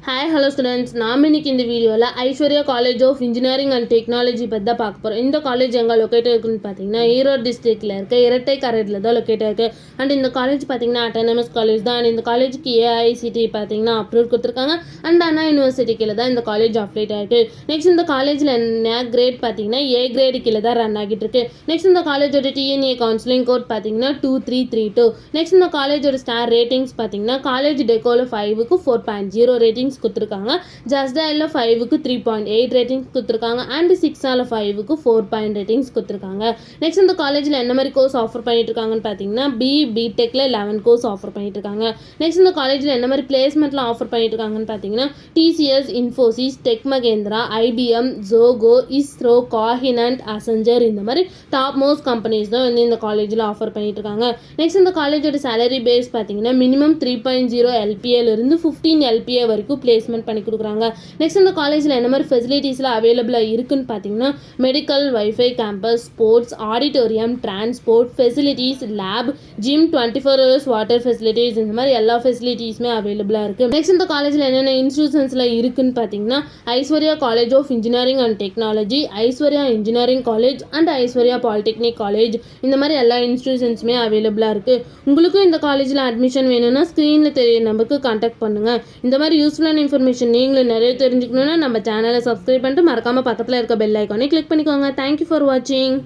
Hi hello students, நாம் இன்னைக்கு இந்த வீடியோவில் Aishwarya college of engineering and technology பற்றி தான் பார்க்க போகிறோம். இந்த காலேஜ் எங்கே லொக்கேட் இருக்குன்னு பார்த்தீங்கன்னா ஈரோடு டிஸ்ட்ரிக்டில் இருக்க இரட்டைக்கரையில் தான் லொக்கேட் இருக்குது. அண்ட் இந்த காலேஜ் பார்த்தீங்கன்னா அட்டானமஸ் காலேஜ் தான். அண்ட் இந்த காலேஜுக்கு ஏஐசிடி பார்த்தீங்கன்னா அப்ரூவ் கொடுத்துருக்காங்க. அண்ட் அண்ணா யூனிவர்சிட்டி கீழே தான் இந்த காலேஜ் அப்டேட் ஆகிட்டு. நெக்ஸ்ட் இந்த காலேஜில் என்ன கிரேட் பார்த்தீங்கன்னா ஏ கிரேடு கீழே தான் ரன் ஆகிட்டு இருக்கு. நெக்ஸ்ட் இந்த காலேஜோட டிஎன்ஏ கவுன்சிலிங் கோட் பார்த்தீங்கன்னா 2332. நெக்ஸ்ட் இந்த காலேஜோட ஸ்டார் ரேட்டிங்ஸ் பார்த்தீங்கன்னா காலேஜ் டெக்கோவில் 5க்கு 4.0 ரேட்டிங்ஸ் கொடுத்துருக்காங்க. ஜஸ்ட் டயலில் 5க்கு 3.8 ரேட்டிங்ஸ் கொடுத்துருக்காங்க. அண்ட் 6ஆல் 5க்கு 4 ரேட்டிங்ஸ் கொடுத்துருக்காங்க. நெக்ஸ்ட் இந்த காலேஜில் என்ன மாதிரி கோர்ஸ் ஆஃபர் பண்ணிட்டு இருக்காங்கன்னு பார்த்தீங்கன்னா பிடெக்கில் 11 கோர்ஸ் ஆஃபர் பண்ணிட்டு இருக்காங்க. நெக்ஸ்ட் இந்த காலேஜில் என்ன மாதிரி பிளேஸ்மெண்ட்லாம் ஆஃபர் பண்ணிட்டு இருக்காங்கன்னு பார்த்தீங்கன்னா TCS, Infosys, tech Mahindra, IBM, Zoho, ISRO, Cognizant, Accenture இந்த மாதிரி டாப் மோஸ்ட் கம்பெனிஸ் தான் வந்து இந்த காலேஜில் ஆஃபர் பண்ணிட்டு இருக்காங்க. நெக்ஸ்ட் இந்த காலேஜோட சேலரி பேஸ் பார்த்தீங்கன்னா மினிமம் 3.0 எல்பிஏலேருந்து 15 எல்பிஏ வரைக்கும் பிளேஸ்மெண்ட் பண்ணி கொடுக்குறாங்க. நெக்ஸ்ட் இந்த காலேஜில் என்ன மாதிரி ஃபெசிலிட்டிஸ்லாம் அவைலபிளாக இருக்குன்னு பார்த்தீங்கன்னா medical, wifi campus, sports, auditorium, transport facilities, lab, gym, 24 hours water facilities இந்த மாதிரி எல்லா ஃபெசிலிட்டிஸுமே அவைலபிளாக இருக்குது. நெக்ஸ்ட் இந்த காலேஜில் என்னென்ன இன்ஸ்டியூஷன்ஸ்லாம் இருக்குன்னு பார்த்தீங்கன்னா Aishwarya college of engineering and technology, Aishwarya engineering college and Aishwarya polytechnic college இந்த மாதிரி எல்லா இன்ஸ்டியூஷன்ஸுமே அவைலபிளாக இருக்குது. உங்களுக்கும் இந்த காலேஜில் அட்மிஷன் வேணும்னா ஸ்க்ரீனில் தெரிய நம்பருக்கு கான்டாக்ட் பண்ணுங்கள். இந்த மாதிரி யூஸ்ஃபுல்லான இன்ஃபர்மேஷன் நீங்களும் நிறைய தெரிஞ்சுக்கணுன்னா நம்ம சேனலை சப்ஸ்கிரைப் பண்ணிட்டு மறக்காமல் பக்கத்தில் இருக்க பெல் ஐக்கானை கிளிக் பண்ணிக்கோங்க. தேங்க்யூ ஃபார் வாட்சிங்.